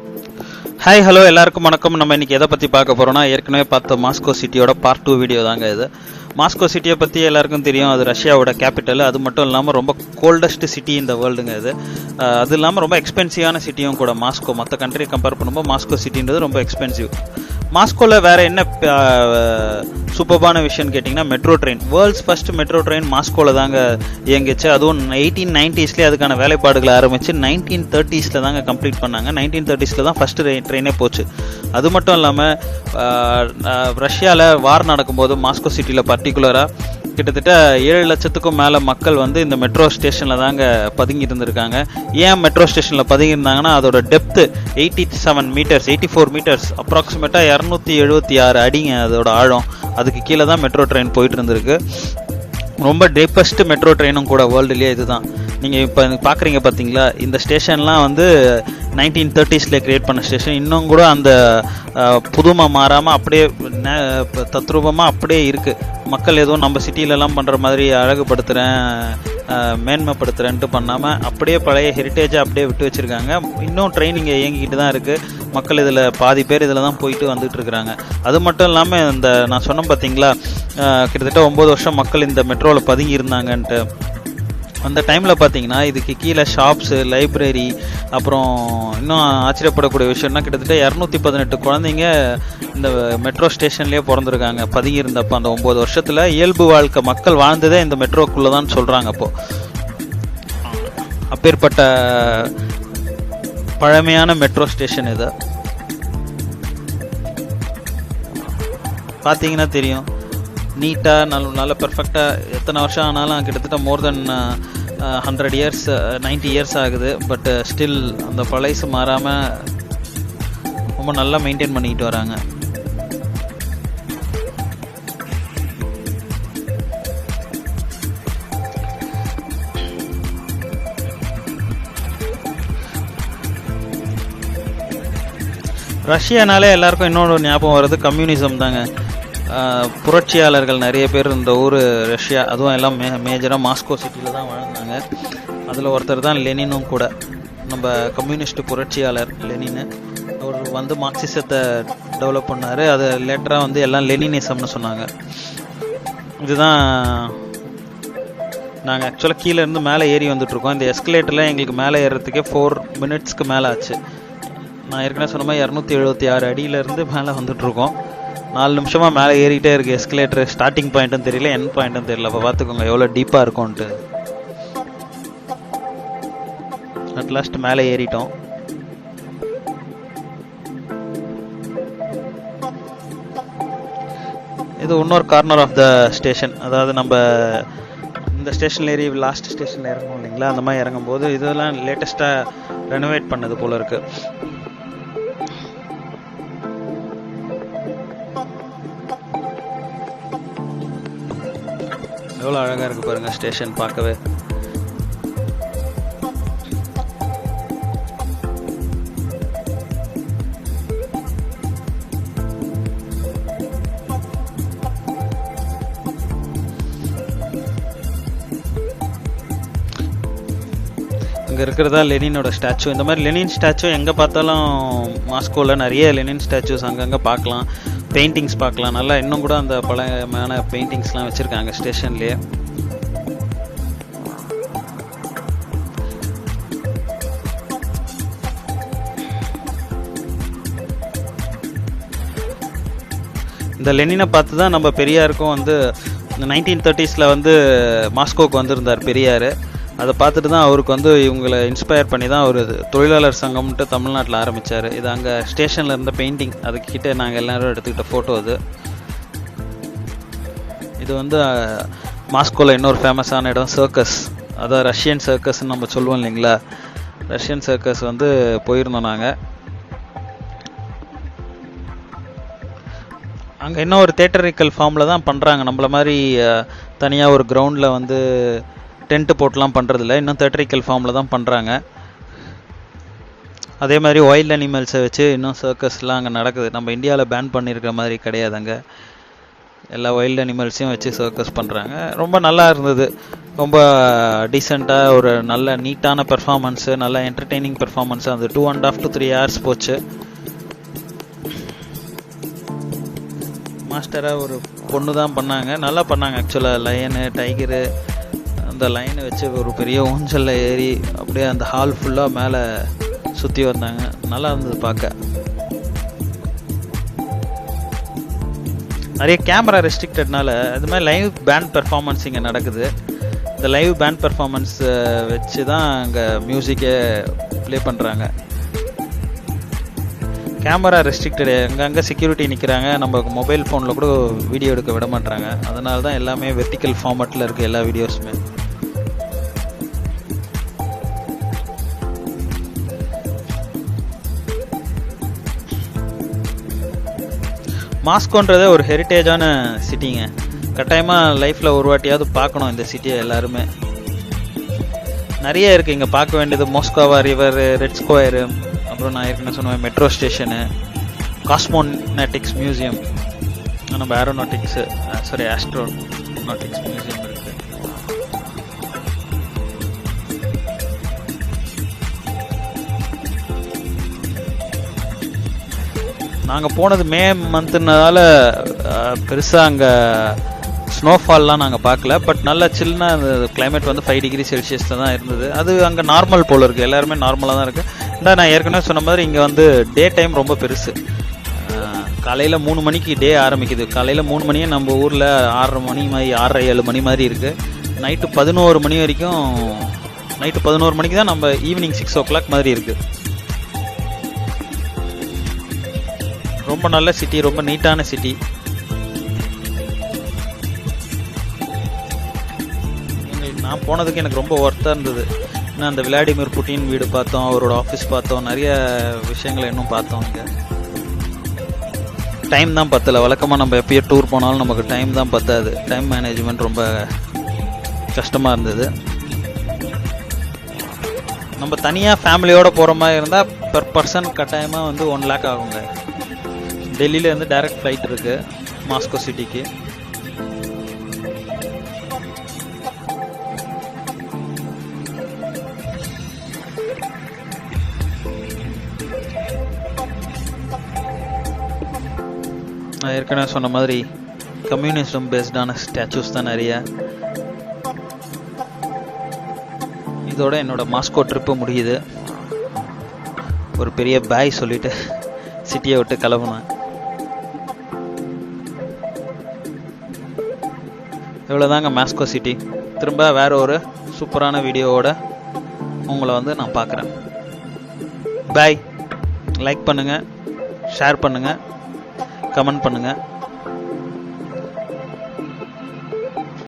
Hi hello எல்லாருக்கும் வணக்கம். நம்ம இன்னைக்கு எதை பற்றி பார்க்க போகிறோம்னா, ஏற்கனவே பார்த்த மாஸ்கோ சிட்டியோட பார்ட் 2 வீடியோ தாங்க இது. மாஸ்கோ சிட்டியை பற்றி எல்லாருக்கும் தெரியும், அது ரஷ்யாவோட கேபிட்டல். அது மட்டும் இல்லாமல் ரொம்ப கோல்டஸ்ட் சிட்டி இந்த வேர்ல்டுங்க இது. அது இல்லாமல் ரொம்ப எக்ஸ்பென்சிவான சிட்டியும் கூட மாஸ்கோ. மற்ற கண்ட்ரி கம்பேர் பண்ணும்போது மாஸ்கோ சிட்டின்றது ரொம்ப எக்ஸ்பென்சிவ். மாஸ்கோவில் வேறு என்ன சூப்பர்பான விஷயம்னு கேட்டிங்கன்னா, metro train. World's first metro train மாஸ்கோவில் தாங்க இயங்கிச்சு. அதுவும் 1890ஸ்லேயே அதுக்கான வேலைப்பாடுகளை ஆரம்பித்து 1930s தாங்க கம்ப்ளீட் பண்ணாங்க. 1930s தான் ஃபஸ்ட்டு ட்ரெயினே போச்சு. அது மட்டும் இல்லாமல் ரஷ்யாவில் வார் நடக்கும்போது மாஸ்கோ சிட்டியில் பர்டிகுலராக கிட்டத்தட்ட 7 லட்சத்துக்கும் மேலே மக்கள் இந்த மெட்ரோ ஸ்டேஷனில் தாங்க பதுங்கி இருந்திருக்காங்க. ஏன் மெட்ரோ ஸ்டேஷனில் பதுங்கி இருந்தாங்கன்னா, அதோட டெப்த்து 87 மீட்டர்ஸ், 84 மீட்டர்ஸ், அப்ராக்சிமேட்டாக 276 அடிங்க அதோட ஆழம். அதுக்கு கீழே தான் மெட்ரோ ட்ரெயின் போயிட்டு இருந்திருக்கு. ரொம்ப டீப்பஸ்ட் மெட்ரோ ட்ரெயினும் கூட வேர்ல்டுலேயே இதுதான். நீங்கள் இப்போ பார்க்குறீங்க பார்த்தீங்களா, இந்த ஸ்டேஷன்லாம் 1930ஸ்ல கிரியேட் பண்ண ஸ்டேஷன். இன்னும் கூட அந்த புதுமை மாறாமல் அப்படியே தத்ரூபமாக அப்படியே இருக்குது. மக்கள் எதுவும் நம்ம சிட்டிலெலாம் பண்ணுற மாதிரி அழகுபடுத்துகிறேன், மேன்மைப்படுத்துகிறேன்ட்டு பண்ணாமல் அப்படியே பழைய ஹெரிட்டேஜை அப்படியே விட்டு வச்சுருக்காங்க. இன்னும் ட்ரெயின் இங்கே இயங்கிக்கிட்டு தான் இருக்குது. மக்கள் இதில் பாதி பேர் இதில் தான் போயிட்டு வந்துட்டு இருக்கிறாங்க. அது மட்டும் இல்லாமல் நான் சொன்னேன் பார்த்தீங்களா, கிட்டத்தட்ட 9 வருஷம் மக்கள் இந்த மெட்ரோவில் பதுங்கி இருந்தாங்கன்ட்டு. அந்த டைமில் பார்த்தீங்கன்னா இதுக்கு கீழே ஷாப்ஸு, லைப்ரரி, அப்புறம் இன்னும் ஆச்சரியப்படக்கூடிய விஷயம்னா கிட்டத்தட்ட 218 குழந்தைங்க இந்த மெட்ரோ ஸ்டேஷன்லேயே பிறந்திருக்காங்க பதுங்கி இருந்தப்போ. அந்த 9 வருஷத்தில் இயல்பு வாழ்க்கை மக்கள் வாழ்ந்ததே இந்த மெட்ரோக்குள்ளே தான் சொல்கிறாங்க. அப்போது அப்பேற்பட்ட பழமையான மெட்ரோ ஸ்டேஷன் இது. பார்த்தீங்கன்னா தெரியும், நீட்டாக நல்ல பெர்ஃபெக்டாக. எத்தனை வருஷம் ஆனாலும் கிட்டத்தட்ட மோர் தென் 100 இயர்ஸ் 90 இயர்ஸ் ஆகுது. பட் ஸ்டில் அந்த பழைசு மாறாமல் ரொம்ப நல்லா மெயின்டைன் பண்ணிக்கிட்டு வராங்க. ரஷ்யானாலே எல்லாருக்கும் இன்னொரு ஞாபகம் வருது, கம்யூனிசம் தாங்க. புரட்சியாளர்கள் நிறைய பேர் இந்த ஊர் ரஷ்யா, அதுவும் எல்லாம் மேஜராக மாஸ்கோ சிட்டியில் தான் வாழ்ந்தாங்க. அதில் ஒருத்தர் தான் லெனினும் கூட. நம்ம கம்யூனிஸ்ட் புரட்சியாளர் லெனின். அவர் மார்க்சிசத்தை டெவலப் பண்ணார். அது லேட்டராக எல்லாம் லெனினிசம்னு சொன்னாங்க. இதுதான் நாங்கள் ஆக்சுவலாக கீழேருந்து மேலே ஏறி வந்துட்ருக்கோம். இந்த எஸ்கலேட்டரில் எங்களுக்கு மேலே ஏறுறதுக்கே 4 மினிட்ஸ்க்கு மேலே ஆச்சு. நான் ஏற்கனவே சொன்ன மாதிரி 276 அடியிலேருந்து மேலே வந்துட்ருக்கோம். 4 நிமிஷமாக மேலே ஏறிக்கிட்டே இருக்குது எஸ்கலேட்டர். ஸ்டார்டிங் பாயிண்ட்டும் தெரியல, எண்ட் பாயிண்ட்டும் தெரியல. அப்போ பார்த்துக்கோங்க எவ்வளோ டீப்பாக இருக்கும்ன்ட்டு. அட்லாஸ்ட் மேலே ஏறிட்டோம். இது இன்னொரு கார்னர் ஆஃப் த ஸ்டேஷன். அதாவது நம்ம இந்த ஸ்டேஷனில் ஏறி லாஸ்ட் ஸ்டேஷனில் இறங்கணும் இல்லைங்களா, அந்த மாதிரி இறங்கும்போது இதெல்லாம் லேட்டஸ்ட்டாக ரெனோவேட் பண்ணது போல் இருக்குது. எவ்வளோ அழகாக இருக்குது பாருங்கள் ஸ்டேஷன் பார்க்கவே. இங்கே இருக்கிறதா லெனினோட ஸ்டாச்சு. இந்த மாதிரி லெனின் ஸ்டாச்சு எங்கே பார்த்தாலும் மாஸ்கோவில் நிறைய லெனின் ஸ்டாச்சுஸ் அங்கங்கே பார்க்கலாம். பெயிண்டிங்ஸ் பார்க்கலாம். நல்லா இன்னும் கூட அந்த பழையமான பெயிண்டிங்ஸ்லாம் வச்சுருக்காங்க ஸ்டேஷன்லேயே. இந்த லெனினை பார்த்து தான் நம்ம பெரியாருக்கும் 1930ஸ்ல மாஸ்கோவுக்கு வந்திருந்தார் பெரியார். அதை பார்த்துட்டு தான் அவருக்கு இவங்களை இன்ஸ்பயர் பண்ணி தான் ஒரு தொழிலாளர் சங்கம்ன்ட்டு தமிழ்நாட்டில் ஆரம்பித்தார். இது அங்கே ஸ்டேஷனில் இருந்த பெயிண்டிங். அதுக்கிட்ட நாங்கள் எல்லோரும் எடுத்துக்கிட்ட ஃபோட்டோ அது. இது மாஸ்கோவில் இன்னொரு ஃபேமஸான இடம் சர்க்கஸ். அதான் ரஷ்யன் சர்க்கஸ்ன்னு நம்ம சொல்லுவோம் இல்லைங்களா. ரஷ்யன் சர்க்கஸ் போயிருந்தோம் நாங்கள். அங்கே இன்னும் ஒரு தேட்டரிக்கல் ஃபார்மில் தான் பண்ணுறாங்க. நம்மள மாதிரி தனியாக ஒரு கிரவுண்டில் டென்ட்டு போட்டுலாம் பண்ணுறதில்ல. இன்னும் தேட்டரிக்கல் ஃபார்மில் தான் பண்ணுறாங்க. அதே மாதிரி வைல்ட் அனிமல்ஸை வச்சு இன்னும் சர்க்கஸ்லாம் அங்கே நடக்குது. நம்ம இந்தியாவில் பேன் பண்ணியிருக்கிற மாதிரி கிடையாது. அங்கே எல்லா வைல்டு அனிமல்ஸையும் வச்சு சர்க்கஸ் பண்ணுறாங்க. ரொம்ப நல்லா இருந்தது. ரொம்ப டீசெண்டாக ஒரு நல்ல நீட்டான பெர்ஃபார்மன்ஸு, நல்ல என்டர்டெய்னிங் பெர்ஃபார்மன்ஸு. அந்த 2.5 to 3 hours போச்சு. மாஸ்டராக ஒரு பொண்ணு தான் பண்ணாங்க, நல்லா பண்ணாங்க ஆக்சுவலாக. லயனு, டைகரு, அந்த லைனை வச்சு ஒரு பெரிய ஊஞ்சலில் ஏறி அப்படியே அந்த ஹால் ஃபுல்லாக மேலே சுற்றி வந்தாங்க. நல்லா இருந்தது பார்க்க. நிறைய கேமரா ரெஸ்ட்ரிக்டட்னால இது மாதிரி லைவ் பேண்ட் பெர்ஃபார்மன்ஸ் இங்கே நடக்குது. இந்த லைவ் பேண்ட் பெர்ஃபார்மன்ஸ் வச்சு தான் அங்கே மியூசிக்கே ப்ளே பண்ணுறாங்க. கேமரா ரெஸ்ட்ரிக்டடு, அங்கங்கே செக்யூரிட்டி நிற்கிறாங்க. நம்ம மொபைல் ஃபோனில் கூட வீடியோ எடுக்க விட மாட்டாங்க. அதனால தான் எல்லாமே வெர்டிக்கல் ஃபார்மேட்டில் இருக்குது எல்லா வீடியோஸுமே. மாஸ்கோன்றதே ஒரு ஹெரிட்டேஜான சிட்டிங்க. கட்டாயமாக லைஃப்பில் ஒரு வாட்டியாவது பார்க்கணும் இந்த சிட்டியை எல்லாருமே. நிறைய இருக்குது இங்கே பார்க்க வேண்டியது. மோஸ்கோவா ரிவர், ரெட் ஸ்கொயரு, அப்புறம் நான் ஏற்கனவே சொன்ன மெட்ரோ ஸ்டேஷனு, காஸ்மோநாட்டிக்ஸ் மியூசியம், நம்ம ஆஸ்ட்ரோநாட்டிக்ஸ் மியூசியம் இருக்குது. நாங்கள் போனது மே மந்த்துனால பெருசாக அங்கே ஸ்னோஃபால்லாம் நாங்கள் பார்க்கல. பட் நல்லா சில்லுனா அந்த கிளைமேட் வந்து 5 degree Celsius தான் இருந்தது. அது அங்கே நார்மல் போல் இருக்குது, எல்லாருமே நார்மலாக தான் இருக்குது. நான் ஏற்கனவே சொன்ன மாதிரி இங்கே வந்து டே டைம் ரொம்ப பெருசு. காலையில் 3 மணிக்கு டே ஆரம்பிக்குது. காலையில் 3 மணியே நம்ம ஊரில் 6 மணி மாதிரி 6-7 மணி மாதிரி இருக்குது. நைட்டு 11 மணி வரைக்கும், நைட்டு 11 மணிக்கு தான் நம்ம ஈவினிங் 6 o'clock மாதிரி இருக்குது. ரொம்ப நல்ல சிட்டி, ரொம்ப நீட்டான சிட்டி. நான் போனதுக்கு எனக்கு ரொம்ப ஒர்த்தாக இருந்தது. ஏன்னா அந்த விளாடிமிர் புட்டின் வீடு பார்த்தோம், அவரோட ஆஃபீஸ் பார்த்தோம், நிறைய விஷயங்களை இன்னும் பார்த்தோம். இங்கே டைம் தான் பத்தலை. வழக்கமாக நம்ம எப்பயோ டூர் போனாலும் நமக்கு டைம் தான் பத்தாது. டைம் மேனேஜ்மெண்ட் ரொம்ப கஷ்டமாக இருந்தது. நம்ம தனியாக ஃபேமிலியோடு போகிற மாதிரி இருந்தால் பெர் பர்சன் கட்டாயமாக வந்து 1 lakh ஆகுங்க. டெல்லியிலேருந்து டைரக்ட் ஃப்ளைட் இருக்குது மாஸ்கோ சிட்டிக்கு. நான் ஏற்கனவே சொன்ன மாதிரி கம்யூனிசம் பேஸ்டான ஸ்டாச்சூஸ் தான் நிறைய. இதோட என்னோட மாஸ்கோ ட்ரிப்பு முடியுது. ஒரு பெரிய பாய் சொல்லிட்டு சிட்டியை விட்டு கிளம்புனேன். இவ்வளோதாங்க மாஸ்கோ சிட்டி. திரும்ப வேற ஒரு சூப்பரான வீடியோவோட உங்களை வந்து நான் பார்க்குறேன். பாய். லைக் பண்ணுங்கள், ஷேர் பண்ணுங்கள், கமெண்ட் பண்ணுங்கள்.